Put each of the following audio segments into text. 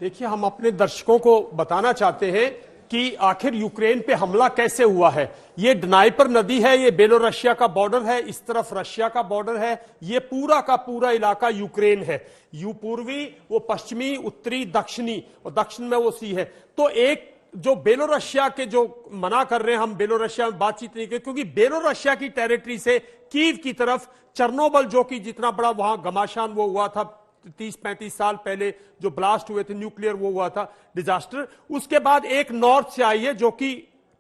देखिए, हम अपने दर्शकों को बताना चाहते हैं कि आखिर यूक्रेन पे हमला कैसे हुआ है। ये डनाइपर नदी है, ये बेलोरशिया का बॉर्डर है, इस तरफ रशिया का बॉर्डर है, ये पूरा का पूरा इलाका यूक्रेन है। यू पूर्वी, वो पश्चिमी, उत्तरी, दक्षिणी, और दक्षिण में वो सी है। तो एक जो बेलोरशिया के जो मना कर रहे हैं, हम बेलोरशिया में बातचीत नहीं करें, क्योंकि बेलोरशिया की टेरिटरी से कीव की तरफ चर्नोबल, जो कि जितना बड़ा वहां घमासान वो हुआ था 30-35 साल पहले, जो ब्लास्ट हुए थे न्यूक्लियर, वो हुआ था डिजास्टर, उसके बाद एक नॉर्थ से आई है जो कि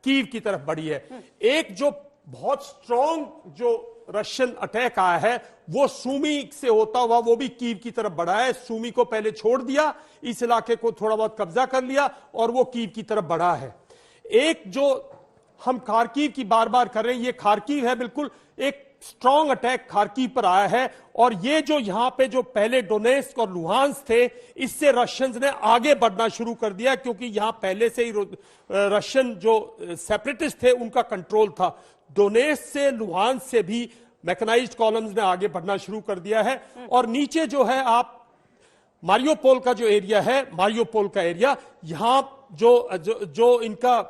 कीव की तरफ बढ़ी है। एक जो बहुत स्ट्रॉन्ग जो रशियन अटैक आया है वो सूमी से होता हुआ वो भी कीव की तरफ बढ़ा है। सूमी को पहले छोड़ दिया, इस इलाके को थोड़ा बहुत कब्जा कर लिया और वो कीव की तरफ बढ़ा है। एक जो हम खार्किव की बार बार कर रहे हैं, ये खार्किव है, बिल्कुल एक स्ट्रॉन्ग अटैक खार्किव पर आया है। और ये जो यहां पे जो पहले डोनेस्क और लुहांस थे, इससे रशियंस ने आगे बढ़ना शुरू कर दिया, क्योंकि यहां पहले से ही रशियन जो सेपरेटिस्ट थे उनका कंट्रोल था। डोनेस्क से, लुहांस से भी मैकेनाइज्ड कॉलम्स ने आगे बढ़ना शुरू कर दिया है। और नीचे जो है आप मारियोपोल का जो एरिया है, मारियोपोल का एरिया, यहां जो इनका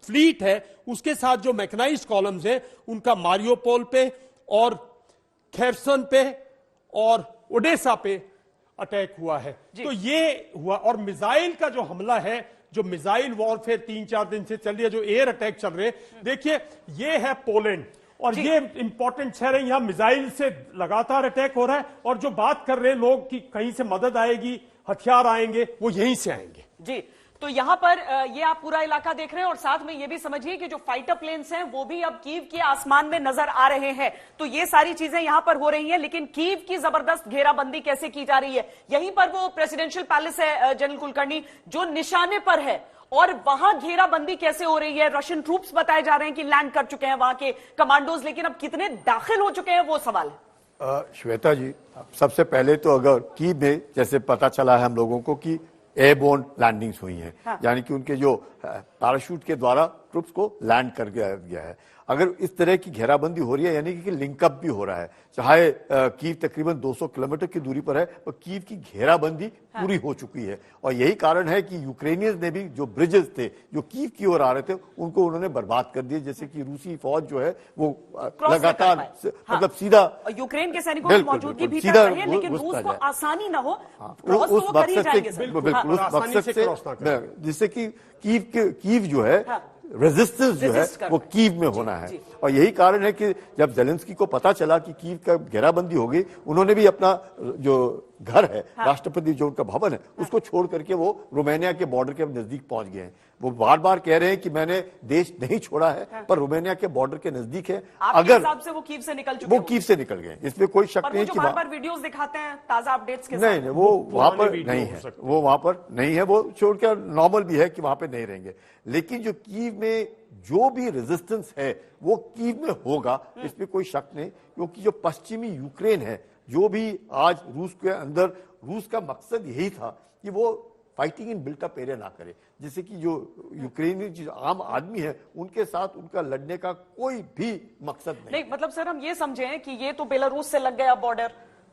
फ्लीट है उसके साथ जो मैकेनाइज्ड कॉलम्स हैं उनका मारियोपोल पे और खेरसन पे और ओडेसा पे अटैक हुआ है। तो ये हुआ। और मिसाइल का जो हमला है, जो मिसाइल वॉरफेयर 3-4 दिन से चल रही है, जो एयर अटैक चल रहे हैं, देखिए ये है पोलैंड और ये इंपॉर्टेंट शहर है। यहां मिसाइल से लगातार अटैक हो रहा है और जो बात कर रहे हैं लोग कि कहीं से मदद आएगी, हथियार आएंगे, वो यहीं से आएंगे। जी, तो यहां पर ये आप पूरा इलाका देख रहे हैं और साथ में ये भी समझिए कि जो फाइटर प्लेन्स हैं वो भी अब कीव के आसमान में नजर आ रहे हैं। तो ये सारी चीजें यहां पर हो रही हैं, लेकिन कीव की जबरदस्त घेराबंदी कैसे की जा रही है, यहीं पर वो प्रेसिडेंशियल पैलेस है जनरल कुलकर्णी, जो निशाने पर है, और वहां घेराबंदी कैसे हो रही है। रशियन ट्रूप्स बताए जा रहे हैं कि लैंड कर चुके हैं वहां के कमांडोज, लेकिन अब कितने दाखिल हो चुके हैं वो सवाल है। श्वेता जी, सबसे पहले तो अगर कीव में जैसे पता चला है हम लोगों को कि एयरबोर्न लैंडिंग्स हुई हैं, हाँ। यानी कि उनके जो पैराशूट के द्वारा ट्रुप्स को लैंड कर गया है। अगर इस तरह की घेराबंदी हो रही है, यानी कि लिंकअप भी हो रहा है, चाहे कीव तकरीबन 200 किलोमीटर की दूरी पर है, और कीव की घेराबंदी पूरी हो चुकी है। और यही कारण है कि यूक्रेनियंस ने भी जो ब्रिजेस थे जो कीव की ओर आ रहे थे उनको उन्होंने बर्बाद कर दिए, जैसे कि रूसी फौज जो है वो लगातार मतलब सीधा यूक्रेन के सैनिकों की मौजूदगी भी कर रहे हैं, लेकिन रूस को आसानी ना हो उस मकसद से, बिल्कुल उस मकसद से, जिससे कि कीव जो है रेजिस्टेंस जो है वो कीव में होना है। और यही कारण है कि जब जेलेंस्की को पता चला कि कीव का घेराबंदी हो गई, उन्होंने भी अपना जो घर है, राष्ट्रपति जो उनका भवन है, उसको छोड़ करके वो रोमानिया के बॉर्डर के नजदीक पहुंच गए हैं। वो बार बार कह रहे हैं कि मैंने देश नहीं छोड़ा है, पर रोमानिया के बॉर्डर के नजदीक है। अगर हिसाब से वो कीव से निकल चुके हैं, वो कीव से निकल गए, इसमें कोई शक नहीं कि बार-बार वीडियोस दिखाते हैं ताजा अपडेट्स के साथ। नहीं, वो वहां पर नहीं है, वो वहां पर नहीं है, वो छोड़कर नॉर्मल भी है कि वहां पे नहीं रहेंगे। लेकिन जो कीव में जो भी रेजिस्टेंस है वो कीव में होगा, इसमें कोई शक नहीं, क्योंकि जो पश्चिमी यूक्रेन है, जो भी आज रूस के अंदर, रूस का मकसद यही था कि वो fighting in built up area ना करे, जैसे कि जो यूक्रेनी जो आम आदमी है उनके साथ उनका लड़ने का कोई भी मकसद नहीं। मतलब सर, हम ये समझें कि ये तो बेलारूस से लग गया बॉर्डर,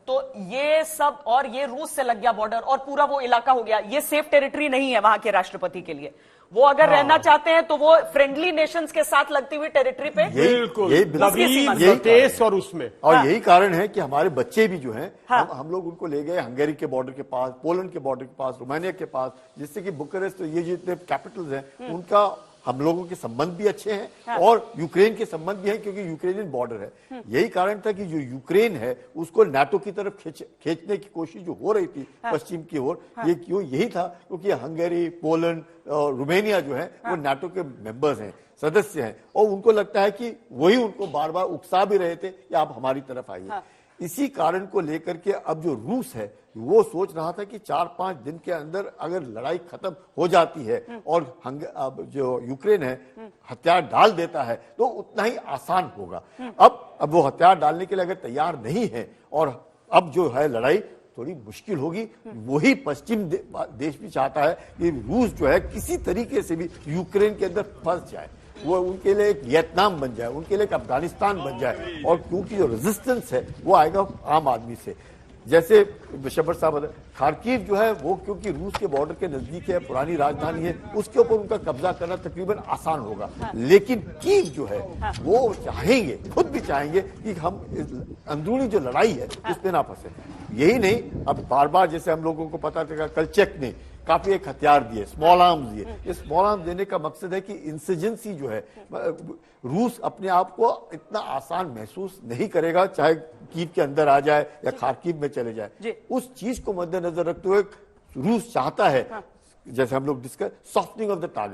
तो ये सब, और ये रूस से लग गया बॉर्डर और पूरा वो इलाका हो गया, ये सेफ टेरिटरी नहीं है वहां के राष्ट्रपति के लिए। वो अगर रहना चाहते हैं तो वो फ्रेंडली नेशंस के साथ लगती हुई टेरिटरी पे, यही केस और उसमें, और यही कारण है कि हमारे बच्चे भी जो हैं, हम लोग उनको ले गए हंगेरी के बॉर्डर के पास, पोलैंड के बॉर्डर के पास, रोमानिया के पास, जिससे कि बुखारेस्ट, ये जितने कैपिटल्स हैं उनका हम लोगों के संबंध भी अच्छे हैं और यूक्रेन के संबंध भी हैं, क्योंकि यूक्रेनियन बॉर्डर है। यही कारण था कि जो यूक्रेन है उसको नाटो की तरफ खींचने की कोशिश जो हो रही थी पश्चिम की ओर, ये क्यों यही था क्योंकि हंगेरी, पोलैंड और रोमानिया जो है वो नाटो के मेंबर्स हैं, सदस्य हैं, और उनको लगता है कि वही उनको बार बार उकसा भी रहे थे कि आप हमारी तरफ आइए। इसी कारण को लेकर के अब जो रूस है वो सोच रहा था कि 4-5 दिन के अंदर अगर लड़ाई खत्म हो जाती है और अब जो यूक्रेन है हथियार डाल देता है तो उतना ही आसान होगा। अब वो हथियार डालने के लिए अगर तैयार नहीं है और अब जो है लड़ाई थोड़ी मुश्किल होगी। वही पश्चिम देश भी चाहता है कि रूस जो है किसी तरीके से भी यूक्रेन के अंदर फंस जाए, वो उनके लिए एक वियतनाम बन जाए, उनके लिए एक अफगानिस्तान बन जाए, और क्योंकि जो रेजिस्टेंस है वो आएगा आम आदमी से। जैसे शबर साहब बता, खार्किव जो है वो क्योंकि रूस के बॉर्डर के नजदीक है, पुरानी राजधानी है, उसके ऊपर उनका कब्जा करना तकरीबन आसान होगा। लेकिन कीव जो है वो चाहेंगे, खुद भी चाहेंगे कि हम अंदरूनी जो लड़ाई है उस पर ना फंसे। यही नहीं, अब बार बार जैसे हम लोगों को पता चला कल चेक ने काफी एक हथियार दिए, स्मॉल आर्म्स दिए। ये स्मॉल आर्म्स देने का मकसद है कि इंसर्जेंसी जो है, रूस अपने आप को इतना आसान महसूस नहीं करेगा, चाहे कीव के अंदर आ जाए या खार्किव में चले जाए। उस चीज को मद्देनजर रखते हुए रूस चाहता है, जैसे हम लोग discuss, softening of the target.